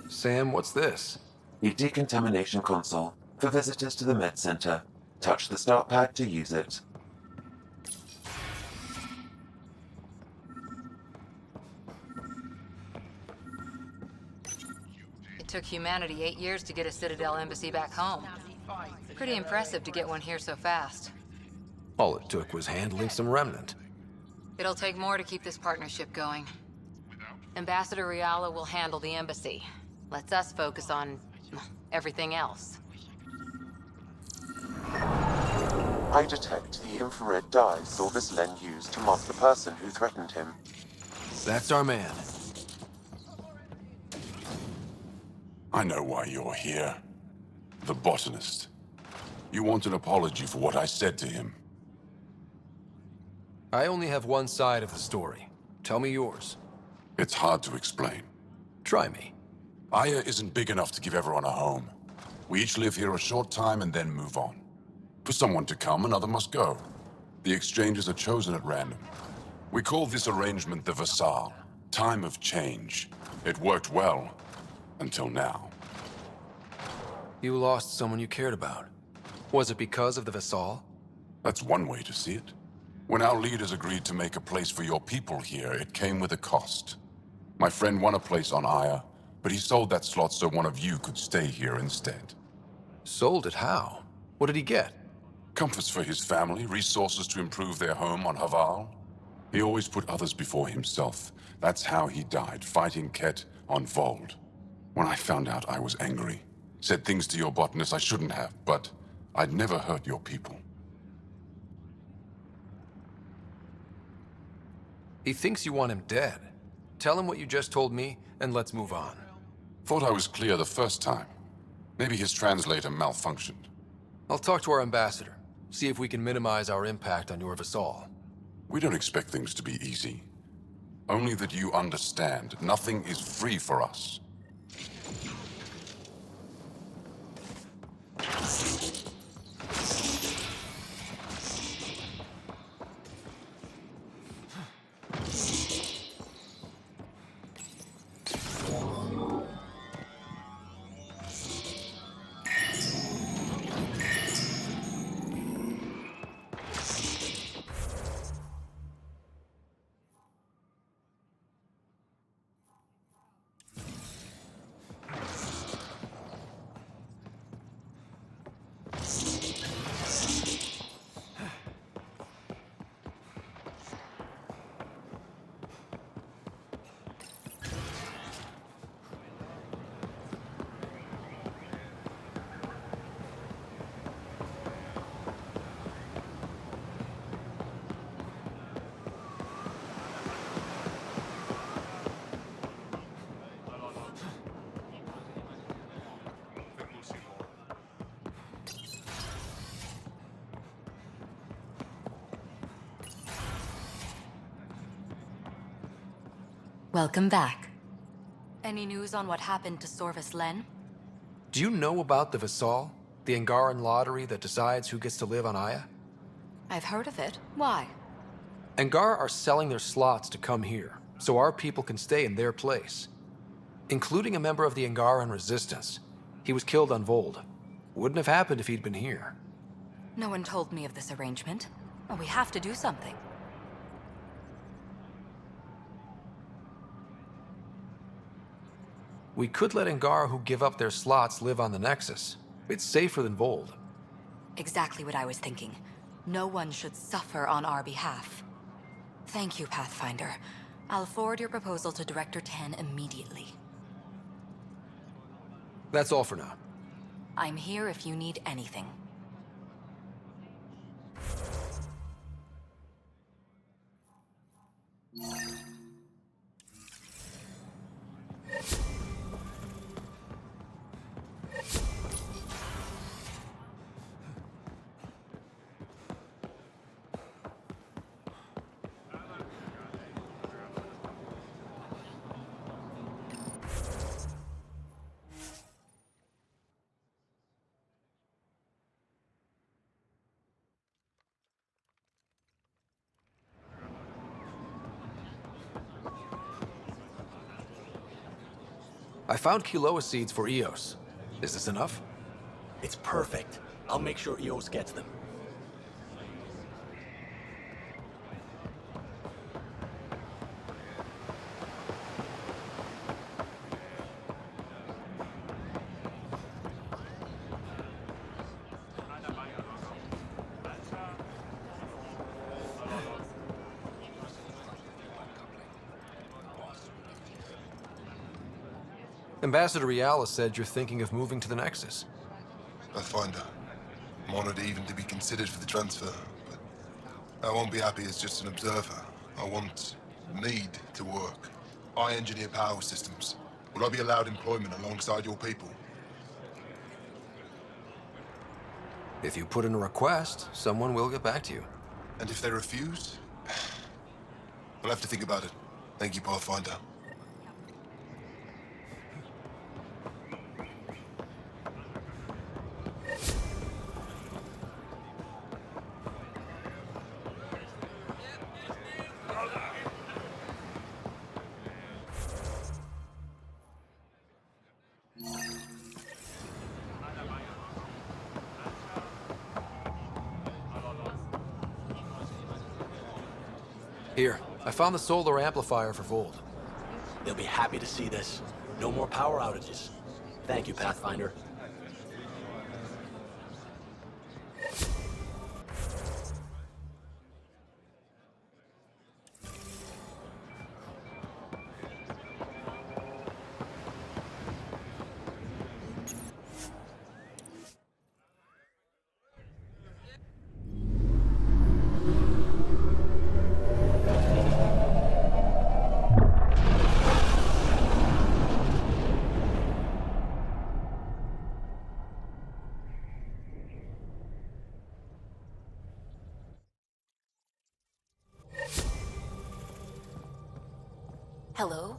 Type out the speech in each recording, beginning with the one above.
Sam, what's this? The decontamination console for visitors to the med center. Touch the start pad to use it. It took humanity 8 years to get a Citadel embassy back home. Pretty impressive to get one here so fast. All it took was handling some remnant. It'll take more to keep this partnership going. Ambassador Riala will handle the embassy. Lets us focus on everything else. I detect the infrared dye Sorvis Len used to mark the person who threatened him. That's our man. I know why you're here. The botanist. You want an apology for what I said to him. I only have one side of the story. Tell me yours. It's hard to explain. Try me. Aya isn't big enough to give everyone a home. We each live here a short time and then move on. For someone to come, another must go. The exchanges are chosen at random. We call this arrangement the Vassal. Time of change. It worked well. Until now. You lost someone you cared about. Was it because of the Vassal? That's one way to see it. When our leaders agreed to make a place for your people here, it came with a cost. My friend won a place on Aya, but he sold that slot so one of you could stay here instead. Sold it how? What did he get? Comforts for his family, resources to improve their home on Haval. He always put others before himself. That's how he died, fighting Ket on Vold. When I found out, I was angry. Said things to your botanist I shouldn't have, but I'd never hurt your people. He thinks you want him dead. Tell him what you just told me, and let's move on. Thought I was clear the first time. Maybe his translator malfunctioned. I'll talk to our ambassador. See if we can minimize our impact on your Vassal. We don't expect things to be easy. Only that you understand, nothing is free for us. Welcome back. Any news on what happened to Sorvis Len? Do you know about the Vassal? The Angaran lottery that decides who gets to live on Aya? I've heard of it. Why? Angar are selling their slots to come here, so our people can stay in their place. Including a member of the Angaran resistance. He was killed on Vold. Wouldn't have happened if he'd been here. No one told me of this arrangement. Well, we have to do something. We could let Angar who give up their slots live on the Nexus. It's safer than Vold. Exactly what I was thinking. No one should suffer on our behalf. Thank you, Pathfinder. I'll forward your proposal to Director 10 immediately. That's all for now. I'm here if you need anything. I found Kiloa seeds for Eos. Is this enough? It's perfect. I'll make sure EOS gets them. Ambassador Riala said you're thinking of moving to the Nexus. Pathfinder. I'm honored even to be considered for the transfer, but I won't be happy as just an observer. Need to work. I engineer power systems. Will I be allowed employment alongside your people? If you put in a request, someone will get back to you. And if they refuse? I'll have to think about it. Thank you, Pathfinder. Here, I found the solar amplifier for Vold. They'll be happy to see this. No more power outages. Thank you, Pathfinder. Hello?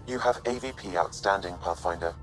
You have AVP outstanding, Pathfinder.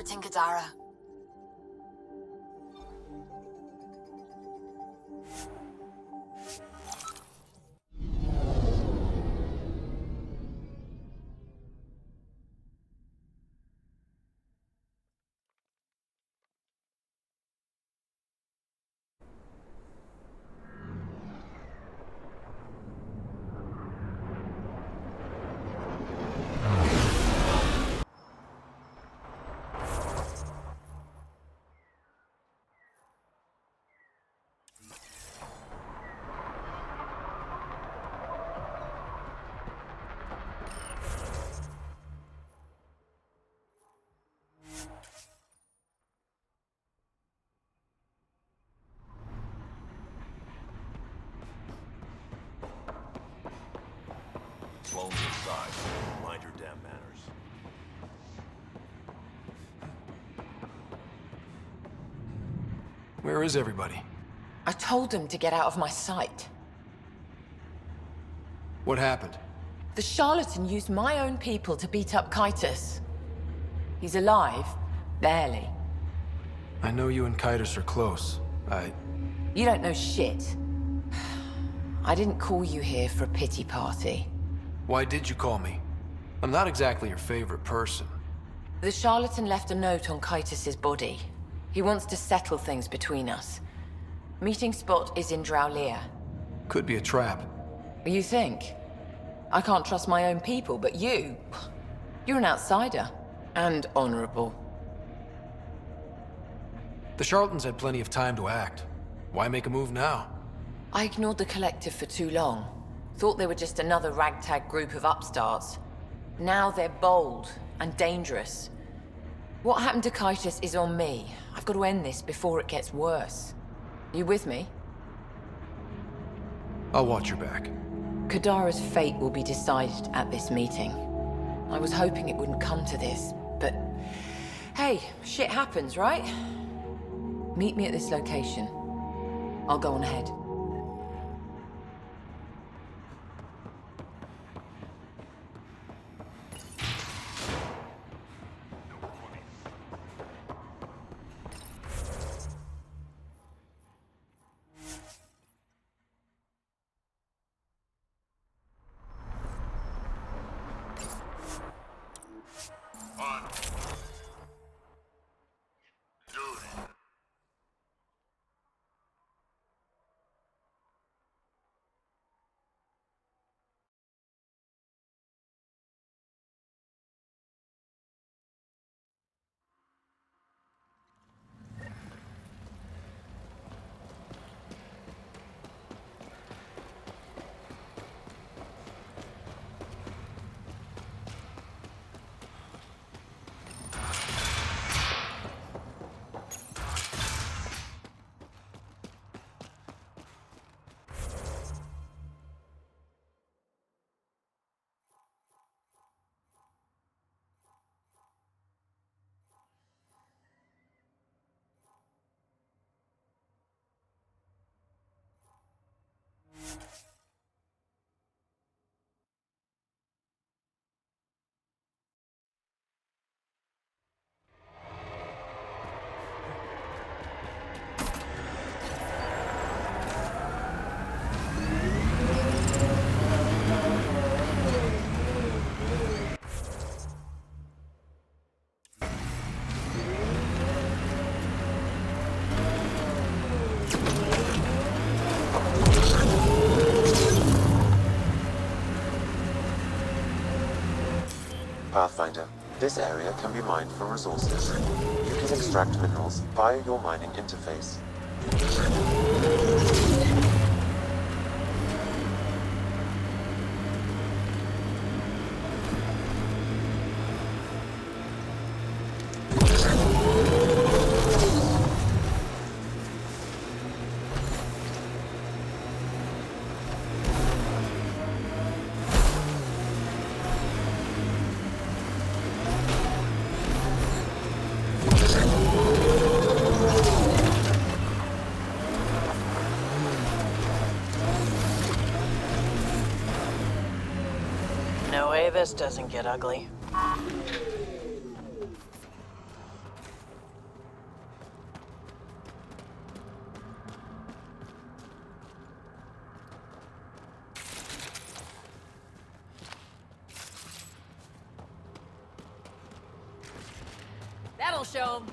interpreting Kadara. Sloan inside. Mind your damn manners. Where is everybody? I told them to get out of my sight. What happened? The charlatan used my own people to beat up Kaitis. He's alive, barely. I know you and Kaitis are close. You don't know shit. I didn't call you here for a pity party. Why did you call me? I'm not exactly your favorite person. The charlatan left a note on Kaitis' body. He wants to settle things between us. Meeting spot is in Drowlear. Could be a trap. You think? I can't trust my own people, but you're an outsider. And honorable. The charlatans had plenty of time to act. Why make a move now? I ignored the collective for too long. Thought they were just another ragtag group of upstarts. Now they're bold and dangerous. What happened to Kaitis is on me. I've got to end this before it gets worse. You with me? I'll watch your back. Kadara's fate will be decided at this meeting. I was hoping it wouldn't come to this, but hey, shit happens, right? Meet me at this location. I'll go on ahead. Pathfinder, this area can be mined for resources. You can extract minerals via your mining interface. No way this doesn't get ugly. show 'em.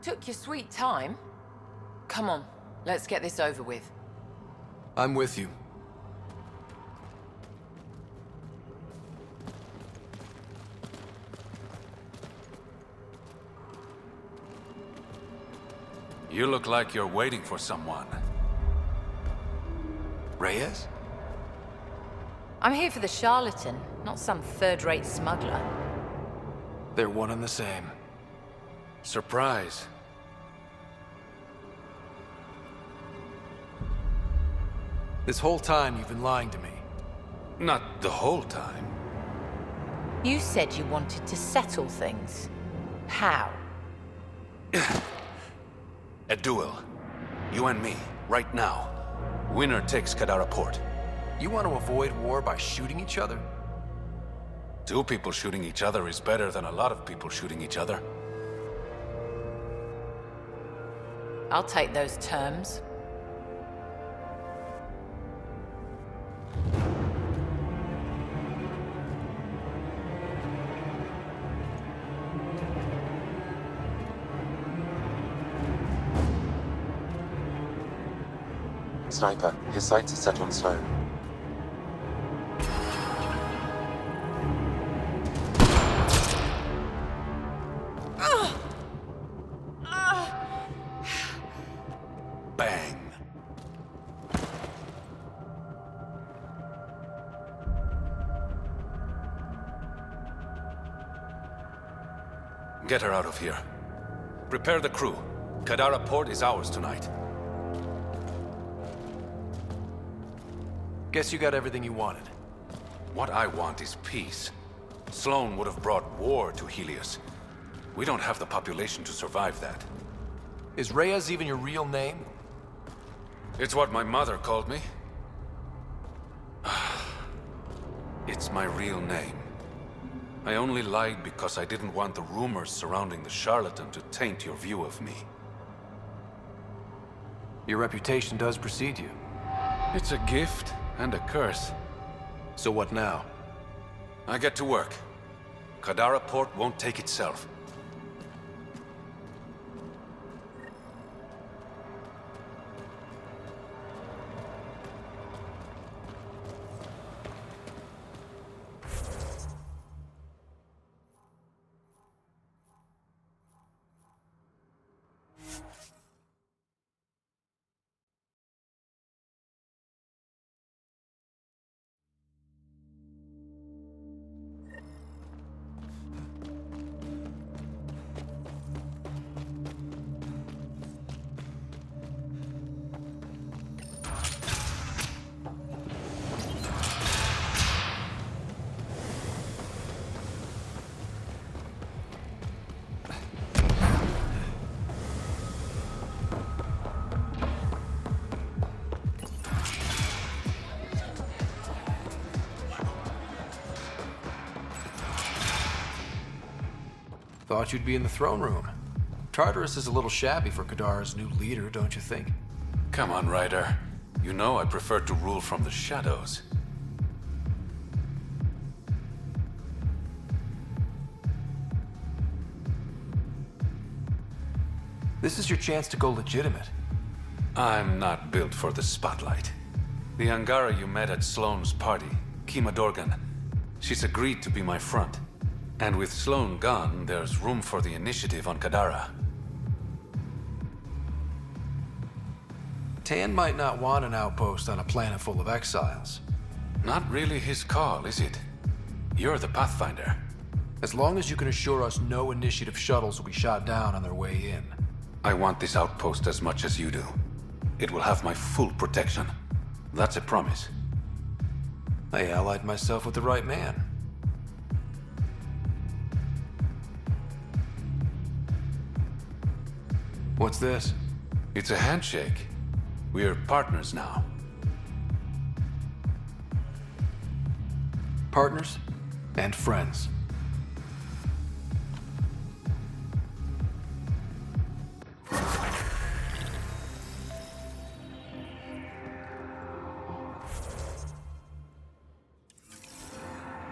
Took your sweet time. Come on, let's get this over with. I'm with you. You look like you're waiting for someone. Reyes? I'm here for the charlatan, not some third-rate smuggler. They're one and the same. Surprise. This whole time you've been lying to me. Not the whole time. You said you wanted to settle things. How? A duel. You and me, right now. Winner takes Kadara Port. You want to avoid war by shooting each other? Two people shooting each other is better than a lot of people shooting each other. I'll take those terms. Sniper, his sights are set on Sloan. Bang. Get her out of here. Prepare the crew. Kadara Port is ours tonight. Guess you got everything you wanted. What I want is peace. Sloan would have brought war to Helios. We don't have the population to survive that. Is Reyes even your real name? It's what my mother called me. It's my real name. I only lied because I didn't want the rumors surrounding the charlatan to taint your view of me. Your reputation does precede you. It's a gift and a curse. So what now? I get to work. Kadara Port won't take itself. Thought you'd be in the throne room. Tartarus is a little shabby for Kadara's new leader, don't you think? Come on, Ryder. You know I prefer to rule from the shadows. This is your chance to go legitimate. I'm not built for the spotlight. The Angara you met at Sloane's party, Kima Dorgan, she's agreed to be my front. And with Sloane gone, there's room for the initiative on Kadara. Tan might not want an outpost on a planet full of exiles. Not really his call, is it? You're the Pathfinder. As long as you can assure us no initiative shuttles will be shot down on their way in. I want this outpost as much as you do. It will have my full protection. That's a promise. I allied myself with the right man. What's this? It's a handshake. We're partners now. Partners and friends.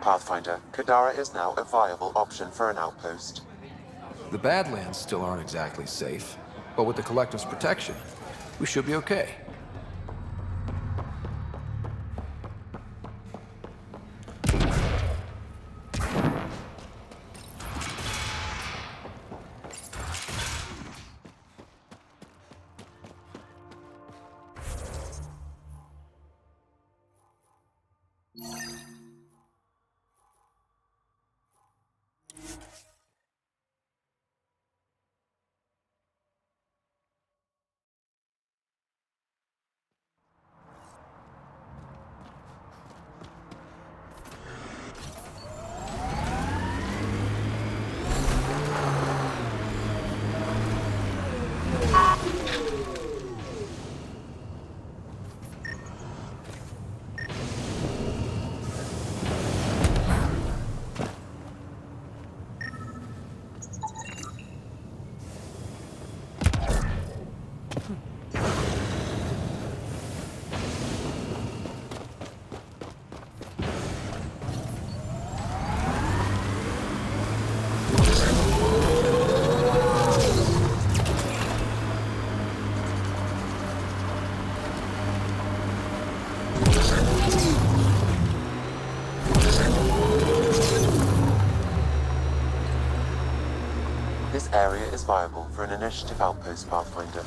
Pathfinder, Kadara is now a viable option for an outpost. The Badlands still aren't exactly safe, but with the Collective's protection, we should be okay. This area is viable for an initiative outpost, Pathfinder.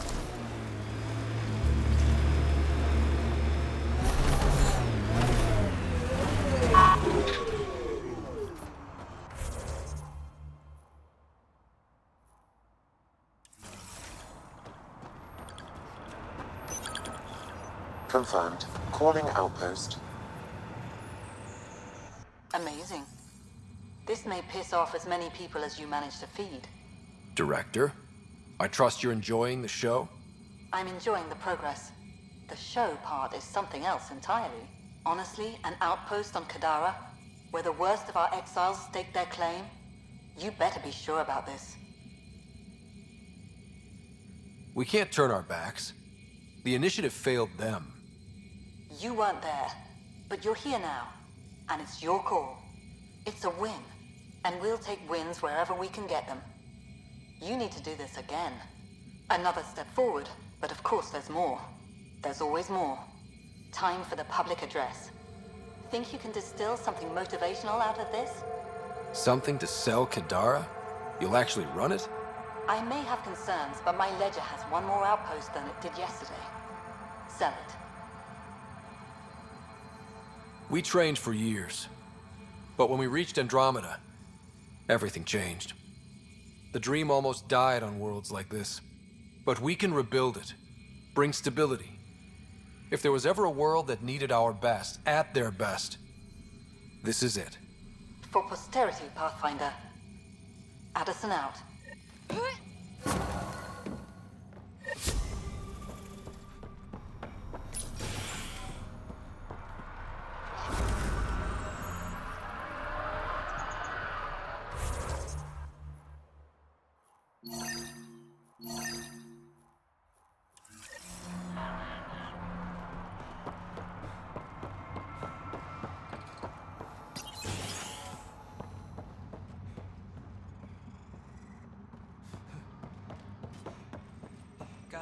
Confirmed. Calling outpost. Amazing. This may piss off as many people as you manage to feed. Director, I trust you're enjoying the show? I'm enjoying the progress. The show part is something else entirely. Honestly, an outpost on Kadara, where the worst of our exiles stake their claim, you better be sure about this. We can't turn our backs. The initiative failed them. You weren't there, but you're here now, and it's your call. It's a win, and we'll take wins wherever we can get them. You need to do this again. Another step forward, but of course there's more. There's always more. Time for the public address. Think you can distill something motivational out of this? Something to sell Kadara? You'll actually run it? I may have concerns, but my ledger has one more outpost than it did yesterday. Sell it. We trained for years. But when we reached Andromeda, everything changed. The dream almost died on worlds like this. But we can rebuild it, bring stability. If there was ever a world that needed our best, at their best, this is it. For posterity, Pathfinder. Addison out.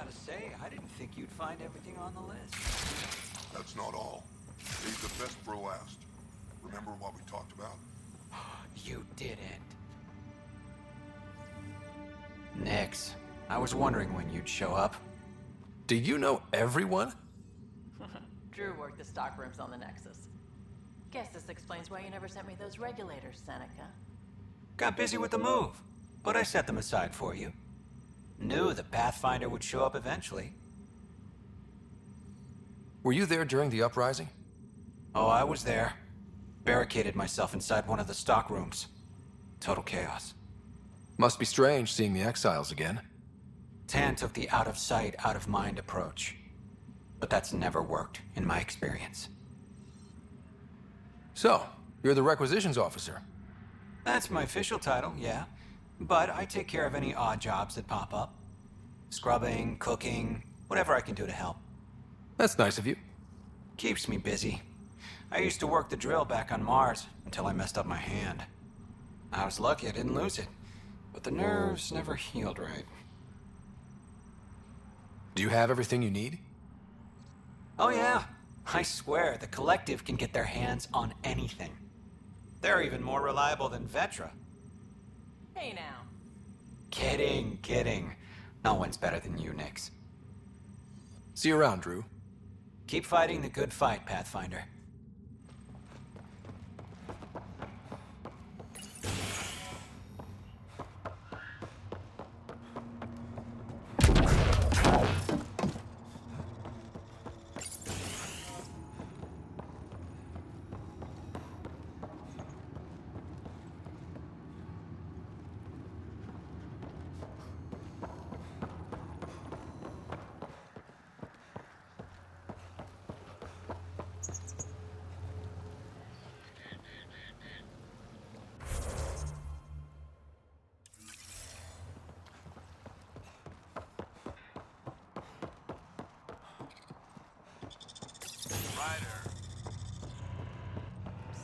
gotta say, I didn't think you'd find everything on the list. That's not all. Leave the best for last. Remember what we talked about? You didn't. Nix. I was wondering when you'd show up. Do you know everyone? Drew worked the stockrooms on the Nexus. Guess this explains why you never sent me those regulators, Seneca. Got busy with the move, but I set them aside for you. Knew the Pathfinder would show up eventually. Were you there during the uprising? Oh, I was there. Barricaded myself inside one of the stockrooms. Total chaos. Must be strange seeing the exiles again. Tan took the out-of-sight, out-of-mind approach. But that's never worked, in my experience. So, you're the requisitions officer. That's my official title, yeah. But I take care of any odd jobs that pop up. Scrubbing, cooking, whatever I can do to help. That's nice of you. Keeps me busy. I used to work the drill back on Mars until I messed up my hand. I was lucky I didn't lose it, but the nerves never healed right. Do you have everything you need? Oh yeah, I swear the Collective can get their hands on anything. They're even more reliable than Vetra. Hey now. Kidding, kidding. No one's better than you, Nix. See you around, Drew. Keep fighting the good fight, Pathfinder.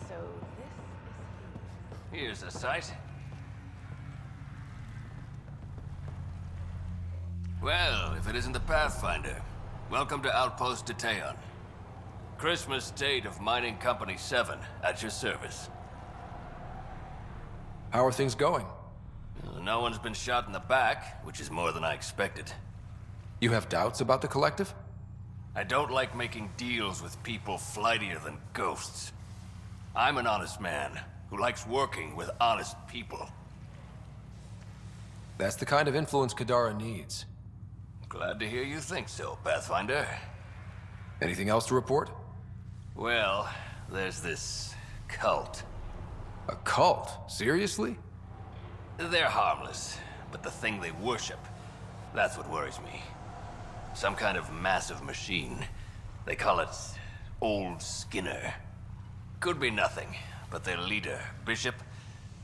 So this is Here's a sight. Well, if it isn't the Pathfinder, welcome to Outpost Detaeon. Christmas date of Mining Company 7, at your service. How are things going? No one's been shot in the back, which is more than I expected. You have doubts about the Collective? I don't like making deals with people flightier than ghosts. I'm an honest man who likes working with honest people. That's the kind of influence Kadara needs. Glad to hear you think so, Pathfinder. Anything else to report? Well, there's this cult. A cult? Seriously? They're harmless, but the thing they worship, that's what worries me. Some kind of massive machine. They call it Old Skinner. Could be nothing, but their leader, Bishop,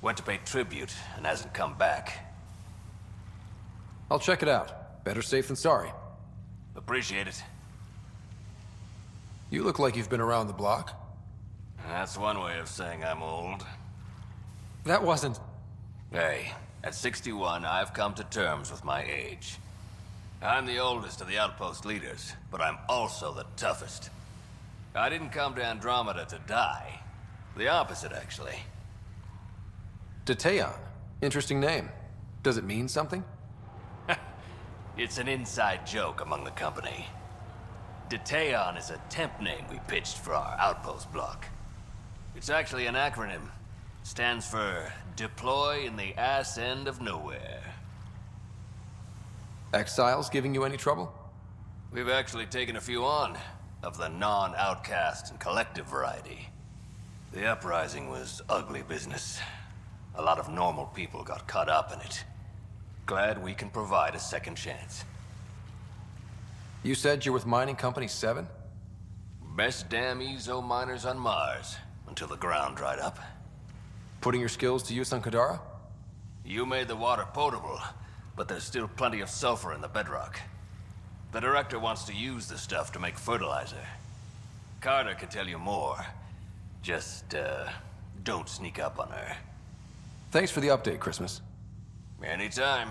went to pay tribute and hasn't come back. I'll check it out. Better safe than sorry. Appreciate it. You look like you've been around the block. That's one way of saying I'm old. That wasn't... Hey, at 61, I've come to terms with my age. I'm the oldest of the Outpost leaders, but I'm also the toughest. I didn't come to Andromeda to die. The opposite, actually. Detaeon. Interesting name. Does it mean something? It's an inside joke among the company. Detaeon is a temp name we pitched for our outpost block. It's actually an acronym. Stands for Deploy in the Ass End of Nowhere. Exiles giving you any trouble? We've actually taken a few on, of the non-outcast and collective variety. The uprising was ugly business. A lot of normal people got caught up in it. Glad we can provide a second chance. You said you're with Mining Company 7? Best damn Ezo miners on Mars, until the ground dried up. Putting your skills to use on Kadara? You made the water potable, but there's still plenty of sulfur in the bedrock. The director wants to use the stuff to make fertilizer. Carter can tell you more. Just, don't sneak up on her. Thanks for the update, Christmas. Anytime.